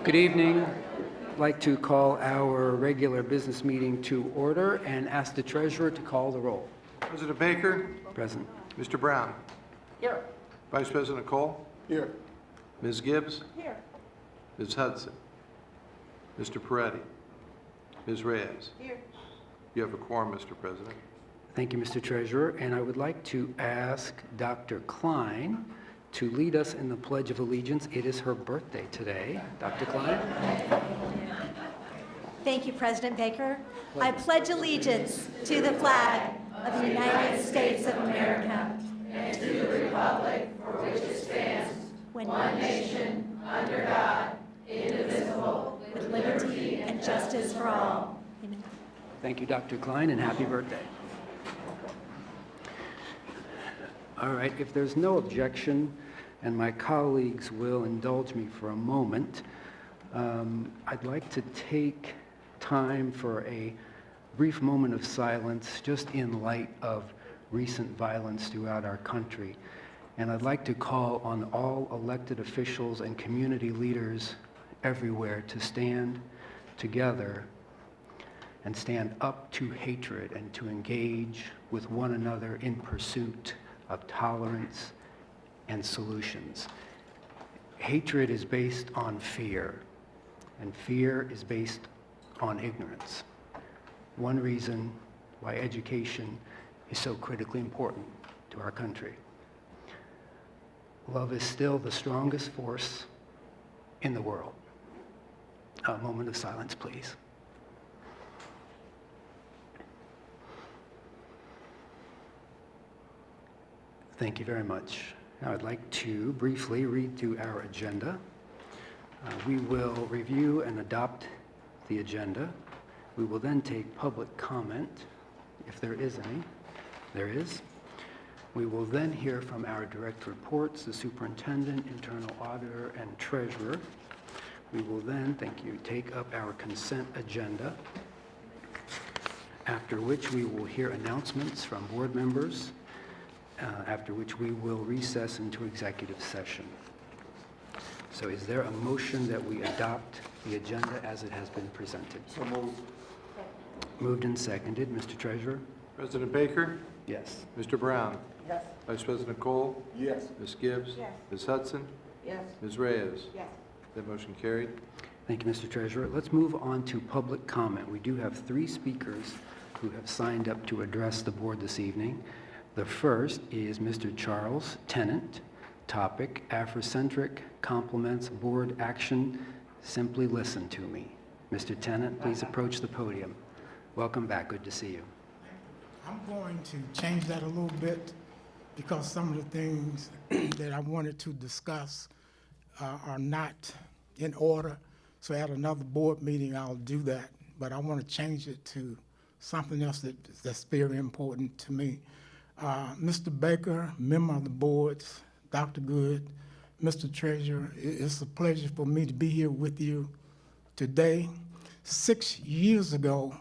Good evening. I'd like to call our regular business meeting to order and ask the treasurer to call the roll. President Baker, Present. Mr. Brown, Here. Vice President Cole, Here. Ms. Gibbs, Here. Ms. Hudson, Mr. Peretti, Ms. Reyes. Here. You have a quorum, Mr. President. Thank you, Mr. Treasurer. And I would like to ask Dr. Klein to lead us in the Pledge of Allegiance. It is her birthday today. Dr. Klein? Thank you, President Baker. I pledge allegiance to the flag of the United States of America and to the republic for which it stands, one nation, under God, indivisible, with liberty and justice for all. Amen. Thank you, Dr. Klein, and happy birthday. All right, if there's no objection, and my colleagues will indulge me for a moment, I'd like to take time for a brief moment of silence just in light of recent violence throughout our country. And I'd like to call on all elected officials and community leaders everywhere to stand together and stand up to hatred and to engage with one another in pursuit of tolerance and solutions. Hatred is based on fear, and fear is based on ignorance. One reason why education is so critically important to our country. Love is still the strongest force in the world. A moment of silence, please. Thank you very much. Now I'd like to briefly read through our agenda. We will review and adopt the agenda. We will then take public comment, if there is any. There is. We will then hear from our direct reports, the superintendent, internal auditor, and treasurer. We will then, thank you, take up our consent agenda, after which we will hear announcements from board members, after which we will recess into executive session. So is there a motion that we adopt the agenda as it has been presented? So moved. Moved and seconded. Mr. Treasurer? President Baker, Yes. Mr. Brown, Yes. Vice President Cole, Yes. Ms. Gibbs, Yes. Ms. Hudson, Yes. Ms. Reyes. Yes. That motion carried. Thank you, Mr. Treasurer. Let's move on to public comment. We do have 3 speakers who have signed up to address the board this evening. The first is Mr. Charles Tennant. Topic, Afrocentric complements board action. Simply listen to me. Mr. Tennant, please approach the podium. Welcome back. Good to see you. I'm going to change that a little bit because some of the things that I wanted to discuss are not in order. So at another board meeting, I'll do that. But I want to change it to something else that's very important to me. Mr. Baker, member of the boards, Dr. Good, Mr. Treasurer, it's a pleasure for me to be here with you today. 6 years ago,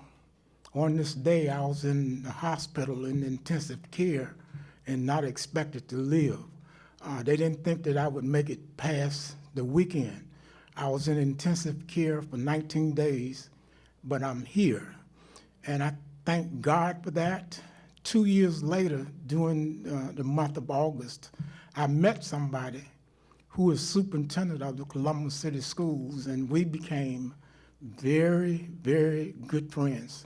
on this day, I was in the hospital in intensive care and not expected to live. They didn't think that I would make it past the weekend. I was in intensive care for 19 days, but I'm here. And I thank God for that. 2 years later, during the month of August, I met somebody who was superintendent of the Columbus City Schools, and we became very, very good friends.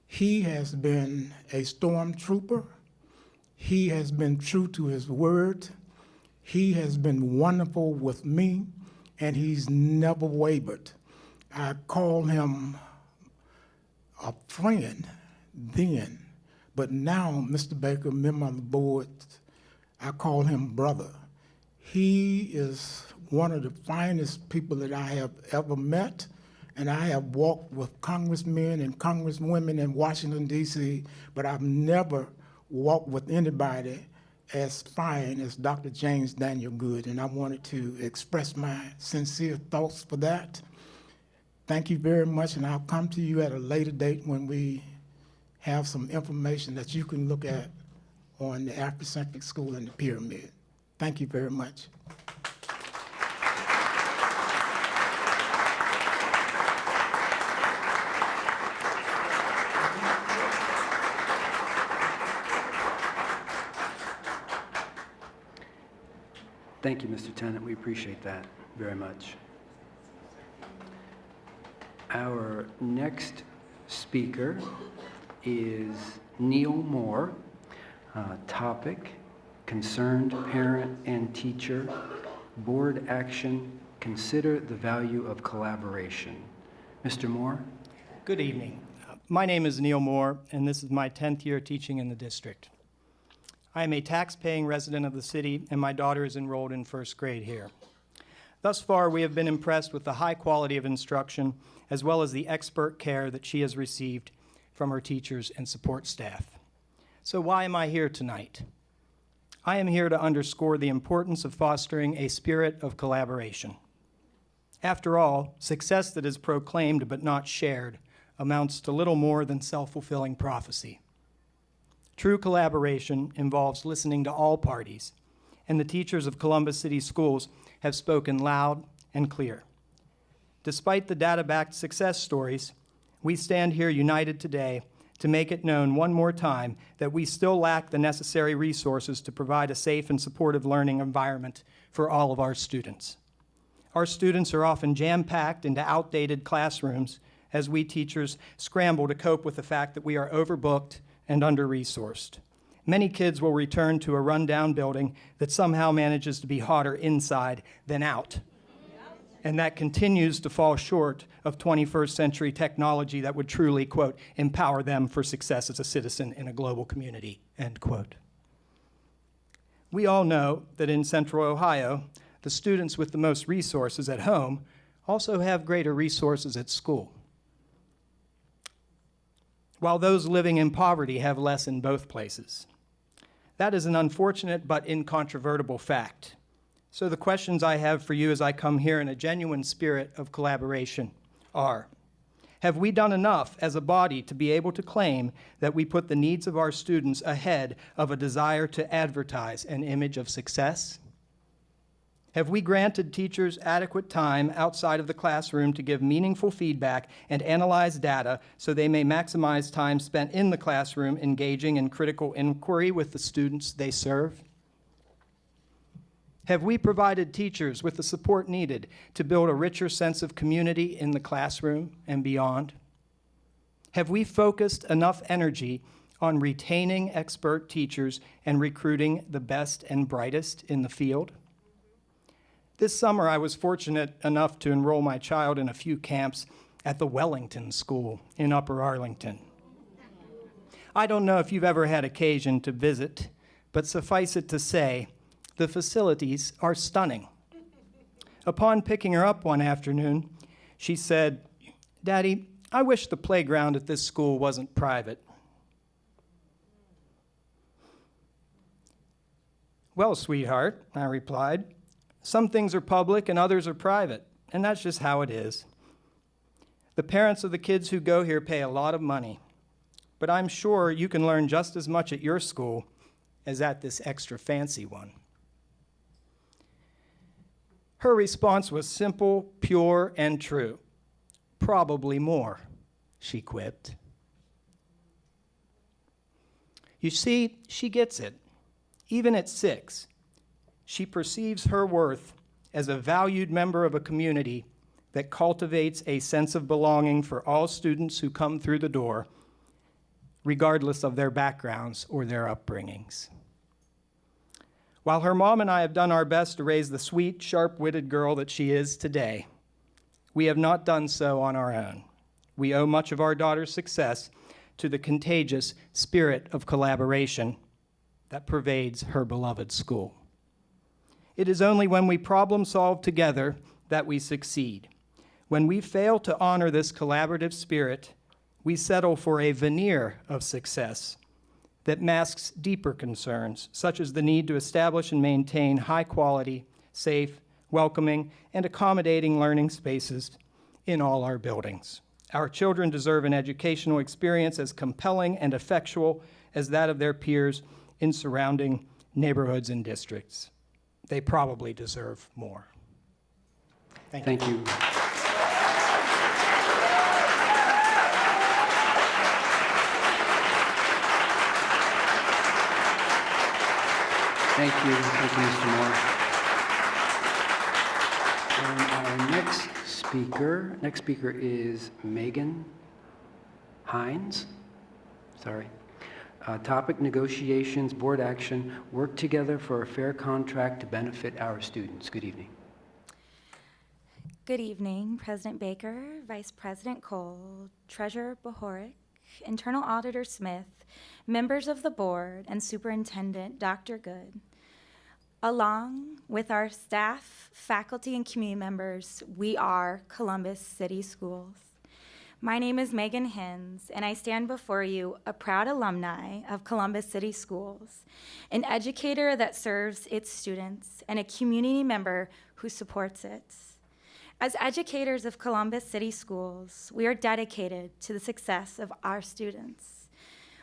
He has been a stormtrooper. He has been true to his word. He has been wonderful with me, and he's never wavered. I call him a friend then, but now, Mr. Baker, member of the board, I call him brother. He is one of the finest people that I have ever met, and I have walked with congressmen and congresswomen in Washington, D.C., but I've never walked with anybody as fine as Dr. James Daniel Good, and I wanted to express my sincere thoughts for that. Thank you very much, and I'll come to you at a later date when we have some information that you can look at on the Afrocentric School and the Pyramid. Thank you very much. Thank you, Mr. Tennant. We appreciate that very much. Our next speaker is Neil Moore. Topic, concerned parent and teacher, board action, consider the value of collaboration. Mr. Moore? Good evening. My name is Neil Moore, and this is my 10th year teaching in the district. I am a tax-paying resident of the city, and my daughter is enrolled in first grade here. Thus far, we have been impressed with the high quality of instruction, as well as the expert care that she has received from her teachers and support staff. So why am I here tonight? I am here to underscore the importance of fostering a spirit of collaboration. After all, success that is proclaimed but not shared amounts to little more than self-fulfilling prophecy. True collaboration involves listening to all parties, and the teachers of Columbus City Schools have spoken loud and clear. Despite the data-backed success stories, we stand here united today to make it known one more time that we still lack the necessary resources to provide a safe and supportive learning environment for all of our students. Our students are often jam-packed into outdated classrooms as we teachers scramble to cope with the fact that we are overbooked and under-resourced. Many kids will return to a rundown building that somehow manages to be hotter inside than out. And that continues to fall short of 21st century technology that would truly, quote, empower them for success as a citizen in a global community, end quote. We all know that in Central Ohio, the students with the most resources at home also have greater resources at school, while those living in poverty have less in both places. That is an unfortunate but incontrovertible fact. So the questions I have for you as I come here in a genuine spirit of collaboration are, have we done enough as a body to be able to claim that we put the needs of our students ahead of a desire to advertise an image of success? Have we granted teachers adequate time outside of the classroom to give meaningful feedback and analyze data so they may maximize time spent in the classroom engaging in critical inquiry with the students they serve? Have we provided teachers with the support needed to build a richer sense of community in the classroom and beyond? Have we focused enough energy on retaining expert teachers and recruiting the best and brightest in the field? This summer, I was fortunate enough to enroll my child in a few camps at the Wellington School in Upper Arlington. I don't know if you've ever had occasion to visit, but suffice it to say, the facilities are stunning. Upon picking her up one afternoon, she said, "Daddy, I wish the playground at this school wasn't private." "Well, sweetheart," I replied, "some things are public and others are private, and that's just how it is. The parents of the kids who go here pay a lot of money, but I'm sure you can learn just as much at your school as at this extra fancy one." Her response was simple, pure, and true. "Probably more," she quipped. You see, she gets it. Even at 6, she perceives her worth as a valued member of a community that cultivates a sense of belonging for all students who come through the door, regardless of their backgrounds or their upbringings. While her mom and I have done our best to raise the sweet, sharp-witted girl that she is today, we have not done so on our own. We owe much of our daughter's success to the contagious spirit of collaboration that pervades her beloved school. It is only when we problem solve together that we succeed. When we fail to honor this collaborative spirit, we settle for a veneer of success that masks deeper concerns, such as the need to establish and maintain high-quality, safe, welcoming, and accommodating learning spaces in all our buildings. Our children deserve an educational experience as compelling and effectual as that of their peers in surrounding neighborhoods and districts. They probably deserve more. Thank you. Thank you, Mr. Moore. And our next speaker is Megan Hines. Sorry. Topic: negotiations, board action, work together for a fair contract to benefit our students. Good evening. Good evening, President Baker, Vice President Cole, Treasurer Bohoric, Internal Auditor Smith, members of the board, and Superintendent Dr. Good. Along with our staff, faculty, and community members, we are Columbus City Schools. My name is Megan Hines, and I stand before you a proud alumni of Columbus City Schools, an educator that serves its students, and a community member who supports it. As educators of Columbus City Schools, we are dedicated to the success of our students.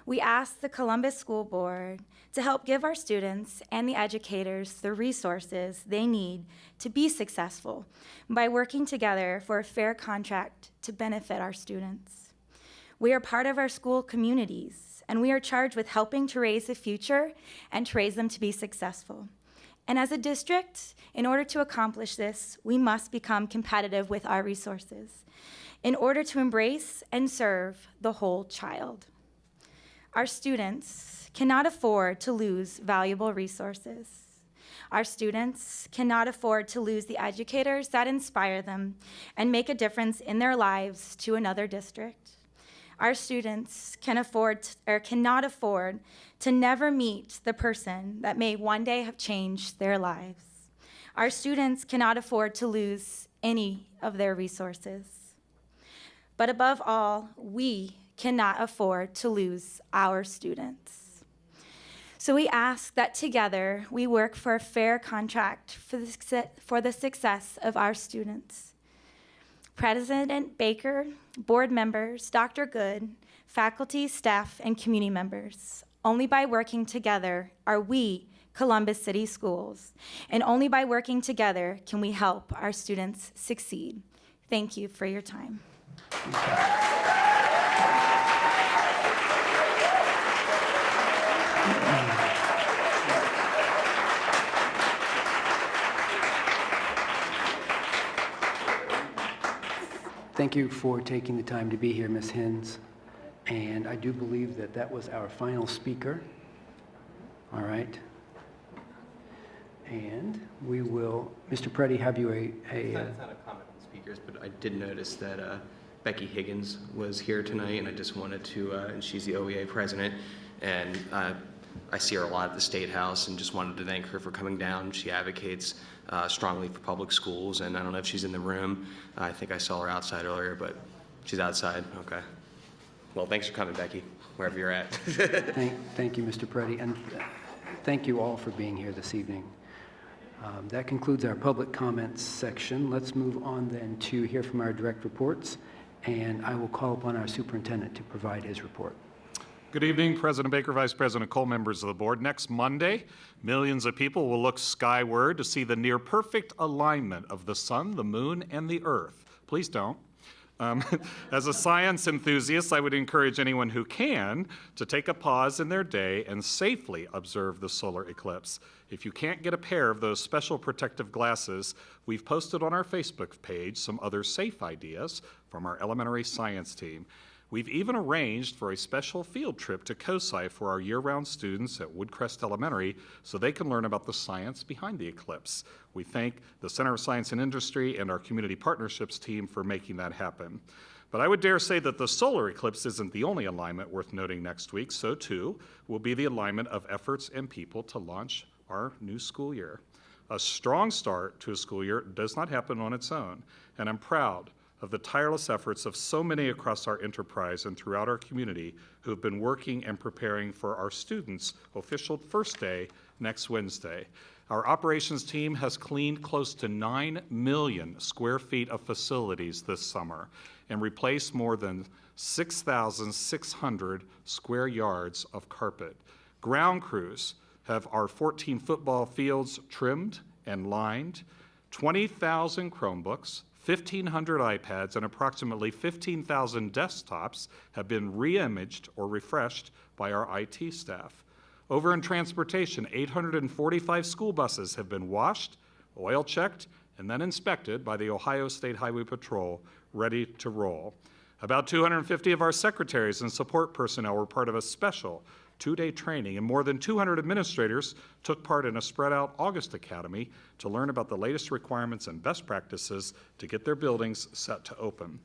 We ask the Columbus School Board to help give our students and the educators the resources they need to be successful by working together for a fair contract to benefit our students. We are part of our school communities, and we are charged with helping to raise the future and to raise them to be successful. And as a district, in order to accomplish this, we must become competitive with our resources in order to embrace and serve the whole child. Our students cannot afford to lose valuable resources. Our students cannot afford to lose the educators that inspire them and make a difference in their lives to another district. Our students cannot afford to never meet the person that may one day have changed their lives. Our students cannot afford to lose any of their resources. But above all, we cannot afford to lose our students. So we ask that together we work for a fair contract for the success of our students. President Baker, board members, Dr. Good, faculty, staff, and community members. Only by working together are we Columbus City Schools, and only by working together can we help our students succeed. Thank you for your time. Thank you for taking the time to be here, Ms. Hines. And I do believe that that was our final speaker. All right. And we will, Mr. Preddy, have you It's not a comment on speakers, but I did notice that Becky Higgins was here tonight, and I just wanted to, and she's the OEA president, and I see her a lot at the State House, and just wanted to thank her for coming down. She advocates strongly for public schools, and I don't know if she's in the room. I think I saw her outside earlier, but she's outside. Okay. Well, thanks for coming, Becky, wherever you're at. Thank you, Mr. Preddy, and thank you all for being here this evening. That concludes our public comments section. Let's move on then to hear from our direct reports, and I will call upon our superintendent to provide his report. Good evening, President Baker, Vice President Cole, members of the board. Next Monday, millions of people will look skyward to see the near-perfect alignment of the sun, the moon, and the earth. Please don't. As a science enthusiast, I would encourage anyone who can to take a pause in their day and safely observe the solar eclipse. If you can't get a pair of those special protective glasses, we've posted on our Facebook page some other safe ideas from our elementary science team. We've even arranged for a special field trip to COSI for our year-round students at Woodcrest Elementary so they can learn about the science behind the eclipse. We thank the Center of Science and Industry and our Community Partnerships team for making that happen. But I would dare say that the solar eclipse isn't the only alignment worth noting next week. So too will be the alignment of efforts and people to launch our new school year. A strong start to a school year does not happen on its own, and I'm proud of the tireless efforts of so many across our enterprise and throughout our community who have been working and preparing for our students' official first day next Wednesday. Our operations team has cleaned close to 9 million square feet of facilities this summer and replaced more than 6,600 square yards of carpet. Ground crews have our 14 football fields trimmed and lined, 20,000 Chromebooks, 1,500 iPads, and approximately 15,000 desktops have been re-imaged or refreshed by our IT staff. Over in transportation, 845 school buses have been washed, oil checked, and then inspected by the Ohio State Highway Patrol, ready to roll. About 250 of our secretaries and support personnel were part of a special two-day training, and more than 200 administrators took part in a spread-out August Academy to learn about the latest requirements and best practices to get their buildings set to open.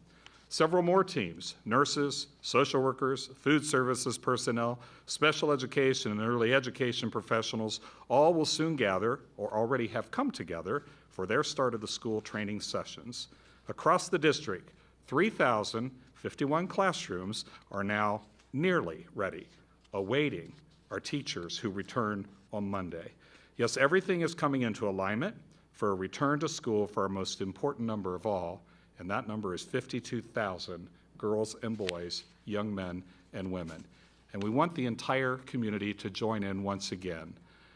Several more teams, nurses, social workers, food services personnel, special education and early education professionals, all will soon gather, or already have come together, for their start of the school training sessions. Across the district, 3,051 classrooms are now nearly ready, awaiting our teachers who return on Monday. Yes, everything is coming into alignment for a return to school for our most important number of all, and that number is 52,000 girls and boys, young men and women. And we want the entire community to join in once again.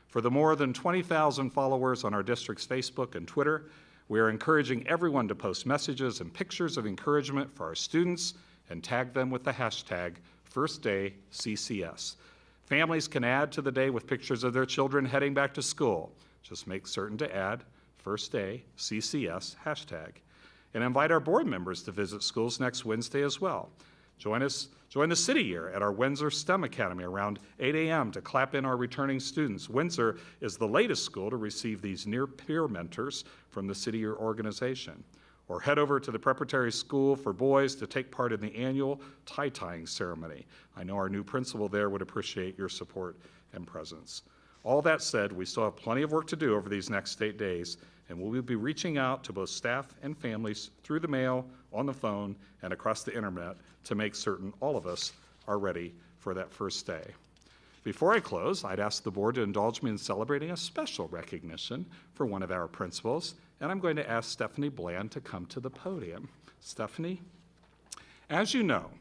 For the more than 20,000 followers on our district's Facebook and Twitter, we are encouraging everyone to post messages and pictures of encouragement for our students and tag them with the hashtag FirstDayCCS. Families can add to the day with pictures of their children heading back to school. Just make certain to add FirstDayCCS hashtag. And invite our board members to visit schools next Wednesday as well. Join the City Year at our Windsor STEM Academy around 8 a.m. to clap in our returning students. Windsor is the latest school to receive these near-peer mentors from the City Year organization. Or head over to the Preparatory School for Boys to take part in the annual tie-tying ceremony. I know our new principal there would appreciate your support and presence. All that said, we still have plenty of work to do over these next 8 days, and we will be reaching out to both staff and families through the mail, on the phone, and across the internet to make certain all of us are ready for that first day. Before I close, I'd ask the board to indulge me in celebrating a special recognition for one of our principals, and I'm going to ask Stephanie Bland to come to the podium. Stephanie? As you know,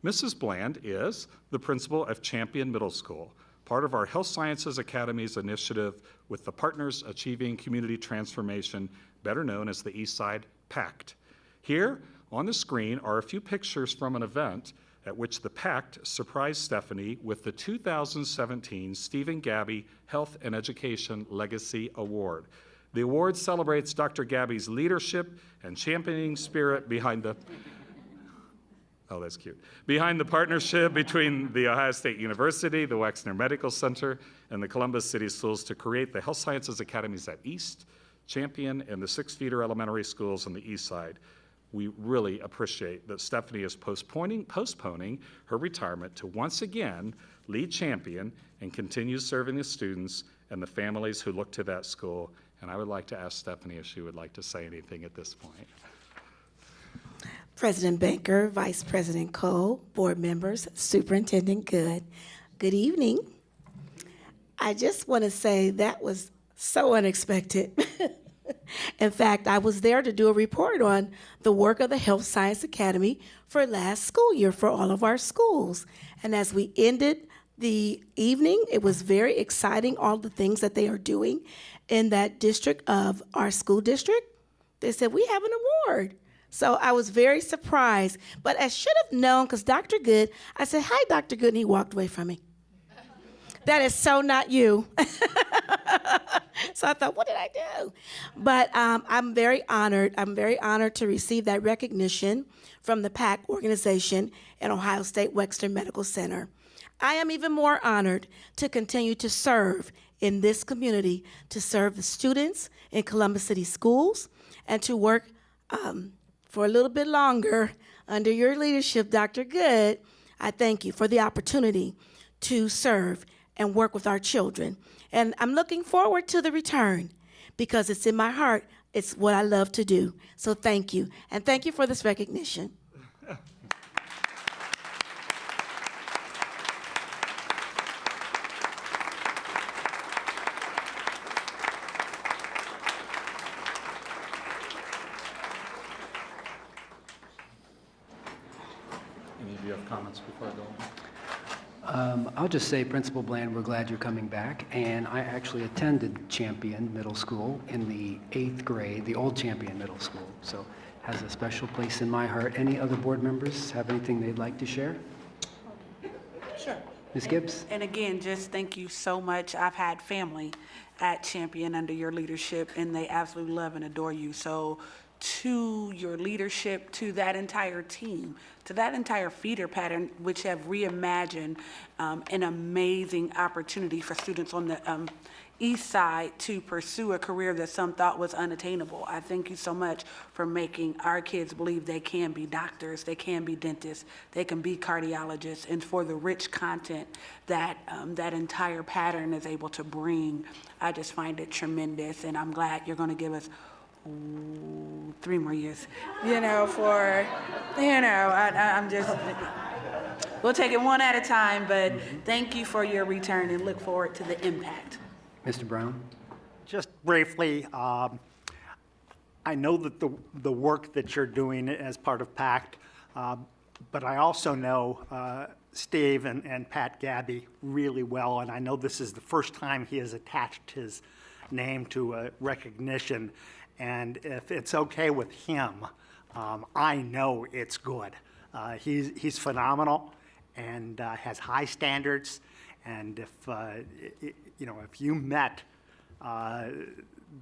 Mrs. Bland is the principal of Champion Middle School, part of our Health Sciences Academy's initiative with the Partners Achieving Community Transformation, better known as the Eastside Pact. Here on the screen are a few pictures from an event at which the Pact surprised Stephanie with the 2017 Stephen Gabby Health and Education Legacy Award. The award celebrates Dr. Gabby's leadership and championing spirit behind the that's cute. Behind the partnership between The Ohio State University, the Wexner Medical Center, and the Columbus City Schools to create the Health Sciences Academies at East, Champion, and the 6 feeder elementary schools on the East Side. We really appreciate that Stephanie is postponing her retirement to once again lead Champion and continue serving the students and the families who look to that school. And I would like to ask Stephanie if she would like to say anything at this point. President Baker, Vice President Cole, board members, Superintendent Good, good evening. I just want to say that was so unexpected. In fact, I was there to do a report on the work of the Health Science Academy for last school year for all of our schools. And as we ended the evening, it was very exciting, all the things that they are doing in that district of our school district. They said, we have an award. So I was very surprised, but I should have known because Dr. Good, I said, hi, Dr. Good, and he walked away from me. That is so not you. So I thought, what did I do? But I'm very honored. I'm very honored to receive that recognition from the PAC organization and Ohio State Wexner Medical Center. I am even more honored to continue to serve in this community, to serve the students in Columbus City Schools, and to work for a little bit longer under your leadership, Dr. Good. I thank you for the opportunity to serve and work with our children. And I'm looking forward to the return because it's in my heart. It's what I love to do. So thank you. And thank you for this recognition. Any of you have comments before I go on? I'll just say, Principal Bland, we're glad you're coming back. And I actually attended Champion Middle School in the 8th grade, the old Champion Middle School. So has a special place in my heart. Any other board members have anything they'd like to share? Sure. Ms. Gibbs? And again, just thank you so much. I've had family at Champion under your leadership, and they absolutely love and adore you. So to your leadership, to that entire team, to that entire feeder pattern, which have reimagined an amazing opportunity for students on the east side to pursue a career that some thought was unattainable. I thank you so much for making our kids believe they can be doctors, they can be dentists, they can be cardiologists, and for the rich content that that entire pattern is able to bring. I just find it tremendous, and I'm glad you're going to give us 3 more years, I'm just, we'll take it one at a time, but thank you for your return and look forward to the impact. Mr. Brown? Just briefly, I know that the work that you're doing as part of PACT, but I also know Steve and Pat Gabby really well, and I know this is the first time he has attached his name to a recognition, and if it's okay with him, I know it's good. He's phenomenal and has high standards, and if you met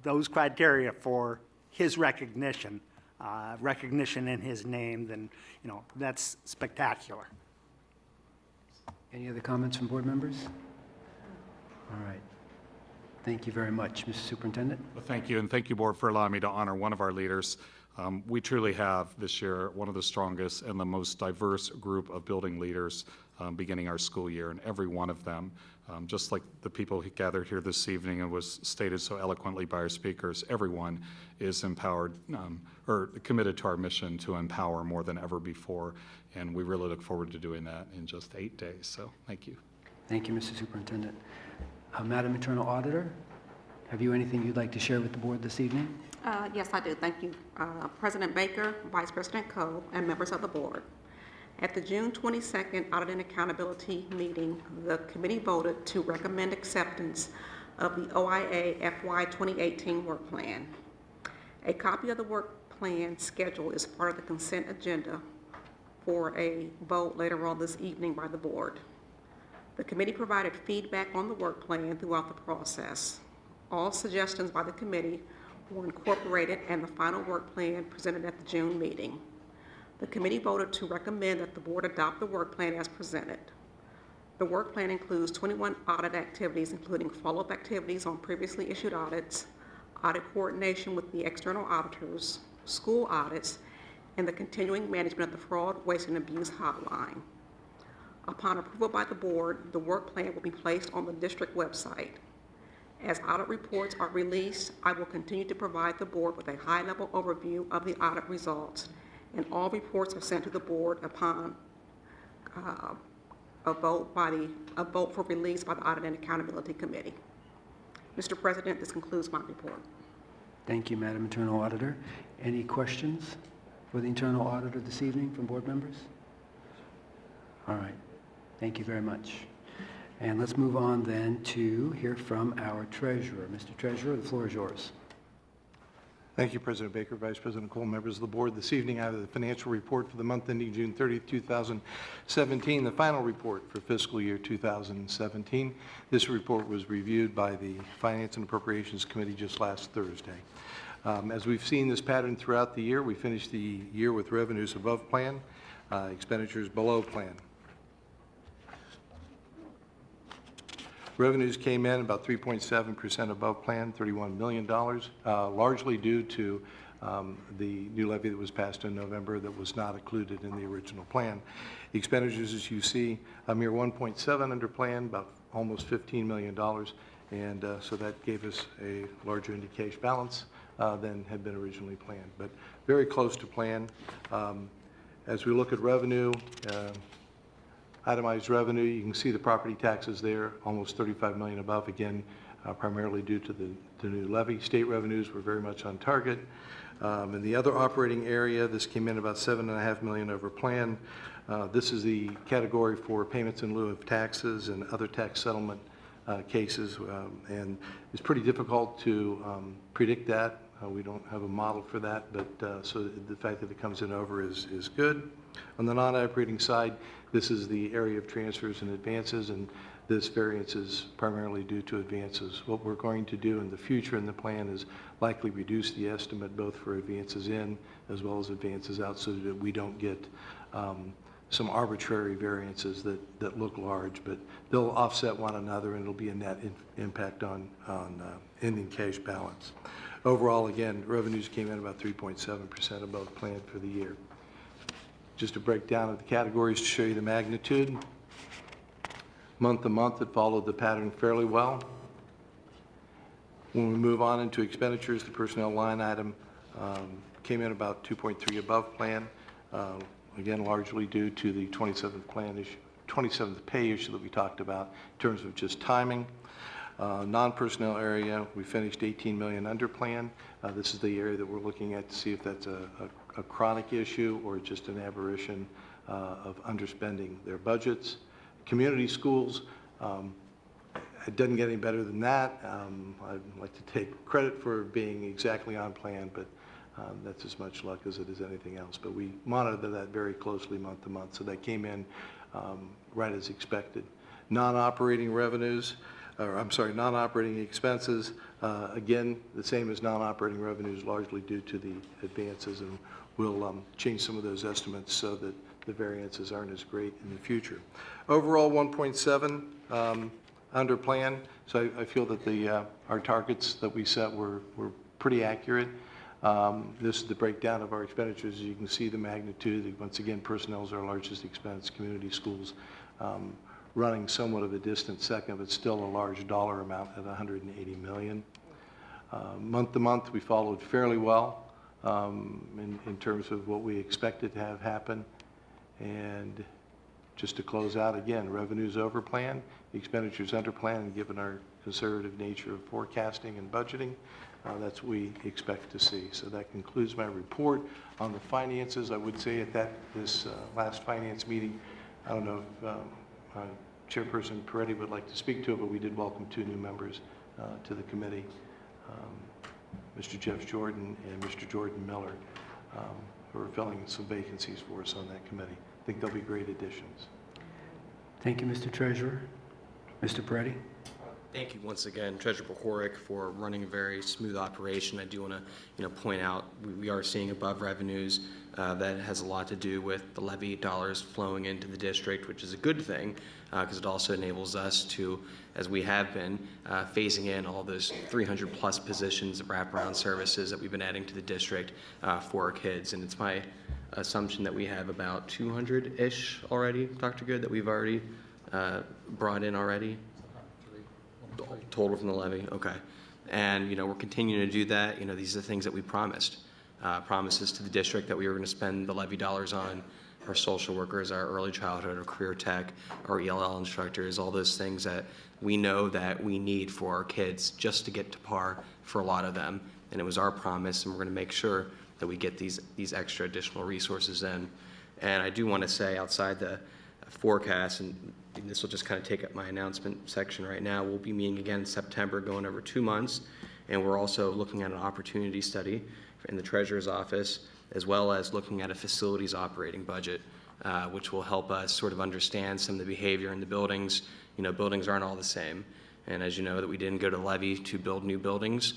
those criteria for his recognition in his name, then that's spectacular. Any other comments from board members? All right. Thank you very much. Mr. Superintendent? Well, thank you, and thank you, Board, for allowing me to honor one of our leaders. We truly have this year one of the strongest and the most diverse group of building leaders beginning our school year, and every one of them, just like the people who gathered here this evening and was stated so eloquently by our speakers, everyone is empowered or committed to our mission to empower more than ever before, and we really look forward to doing that in just 8 days. So thank you. Thank you, Mr. Superintendent. Madam Internal Auditor, have you anything you'd like to share with the board this evening? Yes, I do. Thank you. President Baker, Vice President Coe, and members of the board. At the June 22nd Audit and Accountability meeting, the committee voted to recommend acceptance of the OIA FY 2018 work plan. A copy of the work plan schedule is part of the consent agenda for a vote later on this evening by the board. The committee provided feedback on the work plan throughout the process. All suggestions by the committee were incorporated in the final work plan presented at the June meeting. The committee voted to recommend that the board adopt the work plan as presented. The work plan includes 21 audit activities, including follow-up activities on previously issued audits, audit coordination with the external auditors, school audits, and the continuing management of the fraud, waste, and abuse hotline. Upon approval by the board, the work plan will be placed on the district website. As audit reports are released, I will continue to provide the board with a high-level overview of the audit results, and all reports are sent to the board upon a vote for release by the Audit and Accountability Committee. Mr. President, this concludes my report. Thank you, Madam Internal Auditor. Any questions for the Internal Auditor this evening from board members? All right. Thank you very much. And let's move on then to hear from our treasurer. Mr. Treasurer, the floor is yours. Thank you, President Baker, Vice President Cole, members of the board. This evening, I have the financial report for the month ending June 30th, 2017, the final report for fiscal year 2017. This report was reviewed by the Finance and Appropriations Committee just last Thursday. As we've seen this pattern throughout the year, we finished the year with revenues above plan, expenditures below plan. Revenues came in about 3.7% above plan, $31 million, largely due to the new levy that was passed in November that was not included in the original plan. Expenditures, as you see, a mere 1.7 under plan, about almost $15 million, and so that gave us a larger indication balance than had been originally planned, but very close to plan. As we look at revenue, itemized revenue, you can see the property taxes there, almost $35 million above, again, primarily due to the new levy. State revenues were very much on target. In the other operating area, this came in about $7.5 million over plan. This is the category for payments in lieu of taxes and other tax settlement cases, and it's pretty difficult to predict that. We don't have a model for that, but so the fact that it comes in over is good. On the non-operating side, this is the area of transfers and advances, and this variance is primarily due to advances. What we're going to do in the future in the plan is likely reduce the estimate both for advances in as well as advances out so that we don't get some arbitrary variances that look large, but they'll offset one another and it'll be a net impact on ending cash balance. Overall, again, revenues came in about 3.7% above plan for the year. Just a breakdown of the categories to show you the magnitude. Month to month, it followed the pattern fairly well. When we move on into expenditures, the personnel line item came in about 2.3 above plan. Again, largely due to the 27th pay issue that we talked about in terms of just timing. Non-personnel area, we finished 18 million under plan. This is the area that we're looking at to see if that's a chronic issue or just an aberration of underspending their budgets. Community schools, it doesn't get any better than that. I'd like to take credit for being exactly on plan, but that's as much luck as it is anything else. But we monitor that very closely month to month, so that came in right as expected. Non-operating revenues, non-operating expenses, again, the same as non-operating revenues, largely due to the advances, and we'll change some of those estimates so that the variances aren't as great in the future. Overall, 1.7 under plan, so I feel that our targets that we set were pretty accurate. This is the breakdown of our expenditures. As you can see the magnitude. Once again, personnel is our largest expense. Community schools running somewhat of a distant second, but still a large dollar amount at $180 million. Month to month, we followed fairly well in terms of what we expected to have happen. And just to close out, again, revenues over plan, expenditures under plan, and given our conservative nature of forecasting and budgeting, that's what we expect to see. So that concludes my report on the finances. I would say at this last finance meeting, I don't know if Chairperson Peretti would like to speak to it, but we did welcome 2 new members to the committee, Mr. Jeff Jordan and Mr. Jordan Miller, who are filling some vacancies for us on that committee. I think they'll be great additions. Thank you, Mr. Treasurer. Mr. Peretti? Thank you once again, Treasurer Bohoric, for running a very smooth operation. I do want to, point out we are seeing above revenues. That has a lot to do with the levy dollars flowing into the district, which is a good thing because it also enables us to, as we have been, phasing in all those 300 plus positions of wraparound services that we've been adding to the district for our kids. And it's my assumption that we have about 200-ish already, Dr. Good, that we've already brought in already. Total from the levy, okay. And, we're continuing to do that. These are the things that we promised. Promises to the district that we were going to spend the levy dollars on our social workers, our early childhood, our career tech, our ELL instructors, all those things that we know that we need for our kids just to get to par for a lot of them. And it was our promise, and we're going to make sure that we get these extra additional resources in. And I do want to say outside the forecast, and this will just kind of take up my announcement section right now, we'll be meeting again in September, going over 2 months, and we're also looking at an opportunity study in the Treasurer's office, as well as looking at a facilities operating budget, which will help us sort of understand some of the behavior in the buildings. Buildings aren't all the same, and as you know, that we didn't go to levy to build new buildings.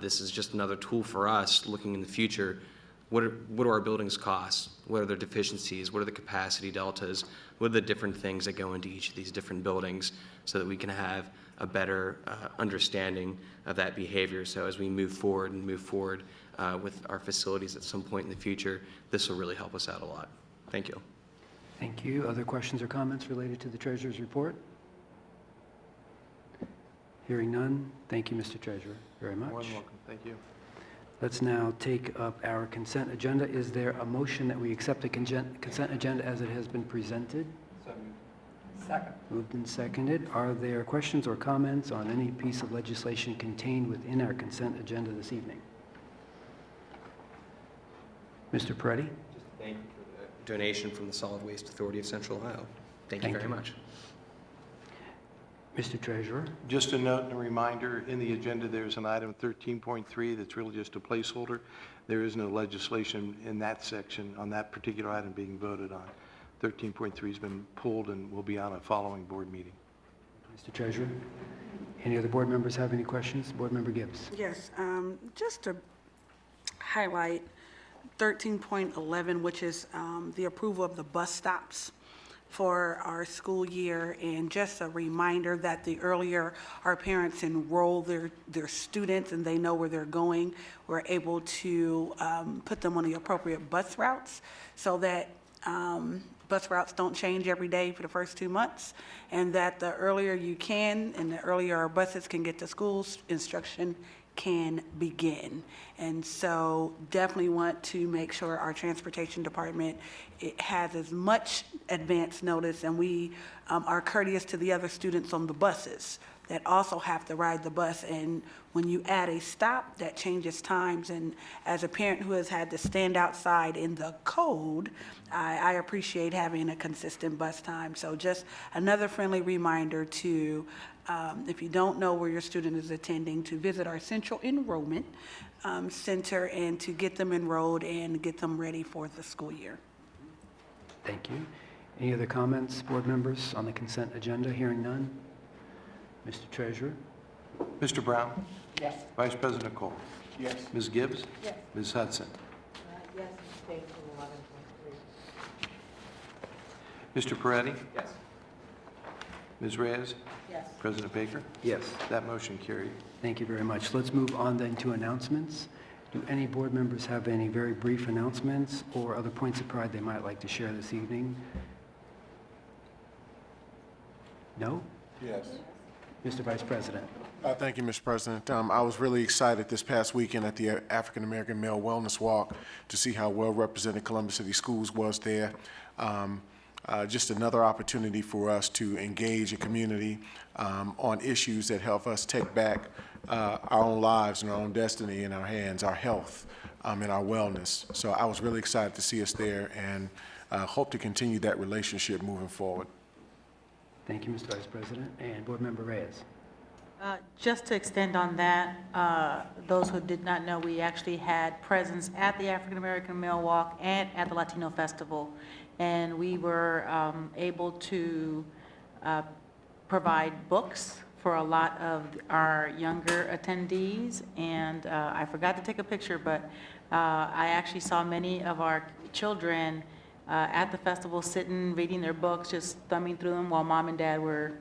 This is just another tool for us looking in the future. What do our buildings cost? What are their deficiencies? What are the capacity deltas? What are the different things that go into each of these different buildings so that we can have a better understanding of that behavior? So as we move forward with our facilities at some point in the future, this will really help us out a lot. Thank you. Thank you. Other questions or comments related to the Treasurer's report? Hearing none, thank you, Mr. Treasurer, very much. More than welcome. Thank you. Let's now take up our consent agenda. Is there a motion that we accept the consent agenda as it has been presented? Second. Moved and seconded. Are there questions or comments on any piece of legislation contained within our consent agenda this evening? Mr. Peretti? Just thank you for the donation from the Solid Waste Authority of Central Ohio. Thank you very much. Mr. Treasurer? Just a note and a reminder, in the agenda, there's an item 13.3 that's really just a placeholder. There is no legislation in that section on that particular item being voted on. 13.3 has been pulled and will be on a following board meeting. Mr. Treasurer? Any other board members have any questions? Board Member Gibbs? Yes, just to highlight 13.11, which is the approval of the bus stops for our school year, and just a reminder that the earlier our parents enroll their students and they know where they're going, we're able to put them on the appropriate bus routes so that bus routes don't change every day for the first 2 months, and that the earlier you can and the earlier our buses can get to schools, instruction can begin. And so definitely want to make sure our transportation department has as much advance notice, and we are courteous to the other students on the buses that also have to ride the bus. And when you add a stop, that changes times. And as a parent who has had to stand outside in the cold, I appreciate having a consistent bus time. So just another friendly reminder to, if you don't know where your student is attending, to visit our central enrollment center and to get them enrolled and get them ready for the school year. Thank you. Any other comments, board members, on the consent agenda? Hearing none. Mr. Treasurer? Mr. Brown? Yes. Vice President Cole? Yes. Ms. Gibbs? Yes. Ms. Hudson? Yes, stay till 11:23. Mr. Peretti? Yes. Ms. Reyes? Yes. President Baker? Yes. That motion carried. Thank you very much. Let's move on then to announcements. Do any board members have any very brief announcements or other points of pride they might like to share this evening? No? Yes. Mr. Vice President? Thank you, Mr. President. I was really excited this past weekend at the African American Male Wellness Walk to see how well represented Columbus City Schools was there. Just another opportunity for us to engage a community on issues that help us take back our own lives and our own destiny in our hands, our health and our wellness. So I was really excited to see us there, and hope to continue that relationship moving forward. Thank you, Mr. Vice President. And Board Member Reyes? Just to extend on that, those who did not know, we actually had presence at the African American Male Walk and at the Latino Festival, and we were able to provide books for a lot of our younger attendees, and I forgot to take a picture, but I actually saw many of our children at the festival sitting, reading their books, just thumbing through them while mom and dad were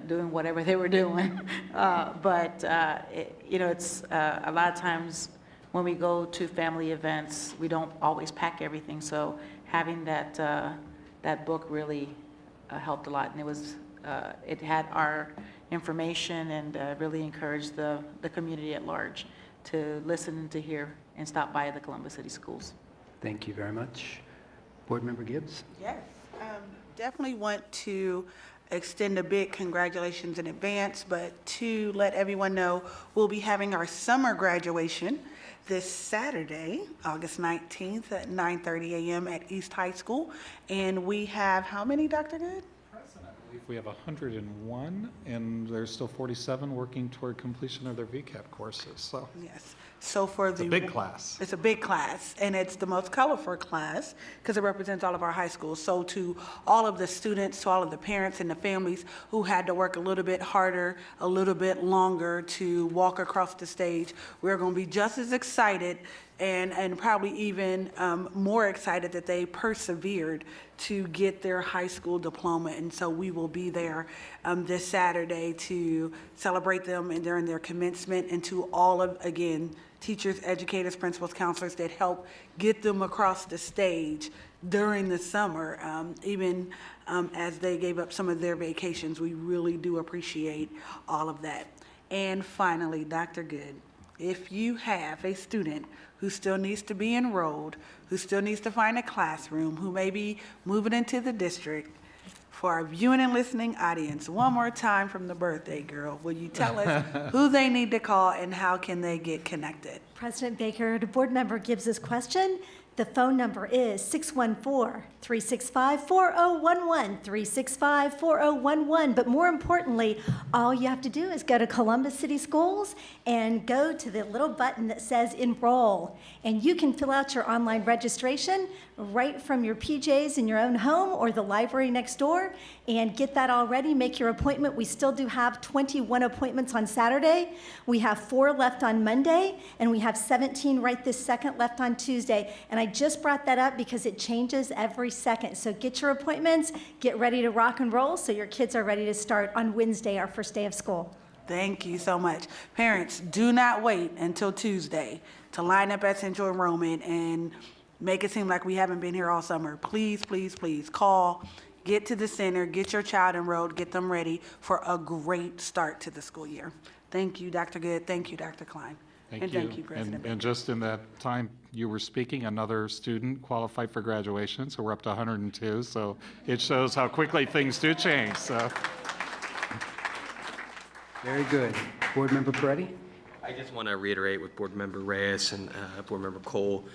doing whatever they were doing. It's a lot of times when we go to family events, we don't always pack everything. So having that book really helped a lot, and it had our information and really encouraged the community at large to listen, to hear, and stop by the Columbus City Schools. Thank you very much. Board Member Gibbs? Yes, definitely want to extend a big congratulations in advance, but to let everyone know, we'll be having our summer graduation this Saturday, August 19th at 9:30 a.m. at East High School. And we have how many, Dr. Good? I believe we have 101, and there's still 47 working toward completion of their VCAT courses, so. Yes. So for It's a big class. It's a big class, and it's the most colorful class because it represents all of our high schools. So to all of the students, to all of the parents and the families who had to work a little bit harder, a little bit longer to walk across the stage, we're going to be just as excited and probably even more excited that they persevered to get their high school diploma. And so we will be there this Saturday to celebrate them and during their commencement, and to all of, again, teachers, educators, principals, counselors that help get them across the stage during the summer, even as they gave up some of their vacations. We really do appreciate all of that. And finally, Dr. Good, if you have a student who still needs to be enrolled, who still needs to find a classroom, who may be moving into the district, for our viewing and listening audience, one more time from the birthday girl, will you tell us who they need to call and how can they get connected? President Baker, to Board Member Gibbs's question, The phone number is 614-365-4011, 365-4011. But more importantly, all you have to do is go to Columbus City Schools and go to the little button that says Enroll. And you can fill out your online registration right from your PJs in your own home or the library next door and get that all ready. Make your appointment. We still do have 21 appointments on Saturday. We have 4 left on Monday, and we have 17 right this second left on Tuesday. And I just brought that up because it changes every second. So get your appointments, get ready to rock and roll so your kids are ready to start on Wednesday, our first day of school. Thank you so much. Parents, do not wait until Tuesday to line up at Central Enrollment and make it seem like we haven't been here all summer. Please, please, please call, get to the center, get your child enrolled, get them ready for a great start to the school year. Thank you, Dr. Good. Thank you, Dr. Klein. And thank you, President. And just in that time you were speaking, another student qualified for graduation, so we're up to 102. So it shows how quickly things do change, so. Very good. Board Member Peretti? I just want to reiterate with Board Member Reyes and Board Member Cole.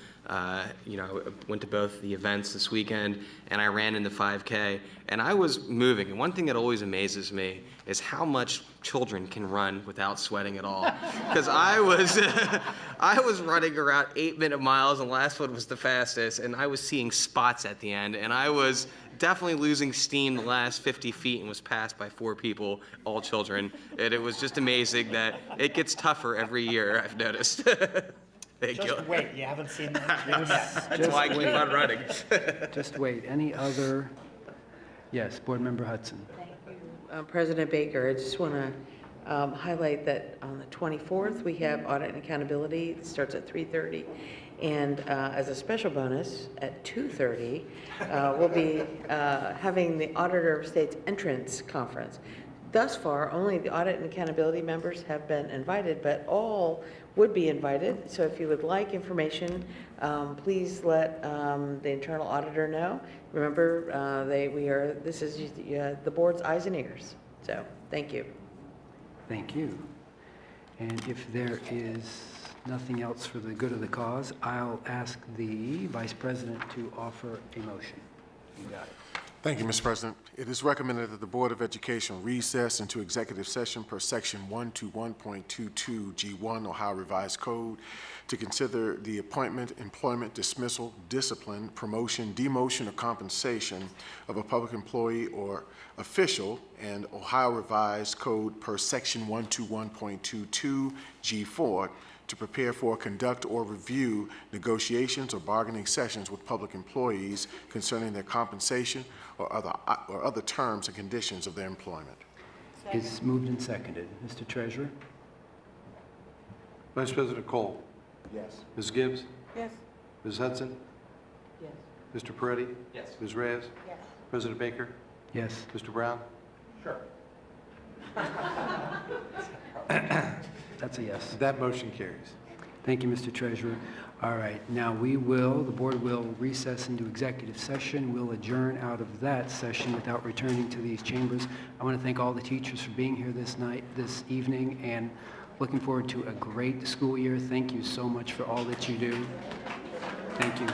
You know, I went to both the events this weekend, and I ran in the 5K, and I was moving. And one thing that always amazes me is how much children can run without sweating at all. Because I was running around 8-minute miles, and the last one was the fastest, and I was seeing spots at the end, and I was definitely losing steam the last 50 feet and was passed by 4 people, all children. And it was just amazing that it gets tougher every year, I've noticed. Thank you. Just wait, you haven't seen that? That's why I keep on running. Just wait. Any other? Yes, Board Member Hudson. President Baker, I just want to highlight that on the 24th, we have audit and accountability. It starts at 3:30. And as a special bonus, at 2:30, we'll be having the Auditor of State's entrance conference. Thus far, only the audit and accountability members have been invited, but all would be invited. So if you would like information, please let the internal auditor know. Remember, this is the board's eyes and ears. So thank you. Thank you. And if there is nothing else for the good of the cause, I'll ask the Vice President to offer a motion. You got it. Thank you, Mr. President. It is recommended that the Board of Education recess into executive session per Section 121.22 G1 Ohio Revised Code to consider the appointment, employment, dismissal, discipline, promotion, demotion, or compensation of a public employee or official, and Ohio Revised Code per Section 121.22 G4 to prepare for, conduct, or review negotiations or bargaining sessions with public employees concerning their compensation or other terms and conditions of their employment. It's moved and seconded. Mr. Treasurer? Vice President Cole? Yes. Ms. Gibbs? Yes. Ms. Hudson? Yes. Mr. Peretti? Yes. Ms. Reyes? Yes. President Baker? Yes. Mr. Brown? Sure. That's a yes. That motion carries. Thank you, Mr. Treasurer. All right, now the board will recess into executive session. We'll adjourn out of that session without returning to these chambers. I want to thank all the teachers for being here this evening, and looking forward to a great school year. Thank you so much for all that you do. Thank you.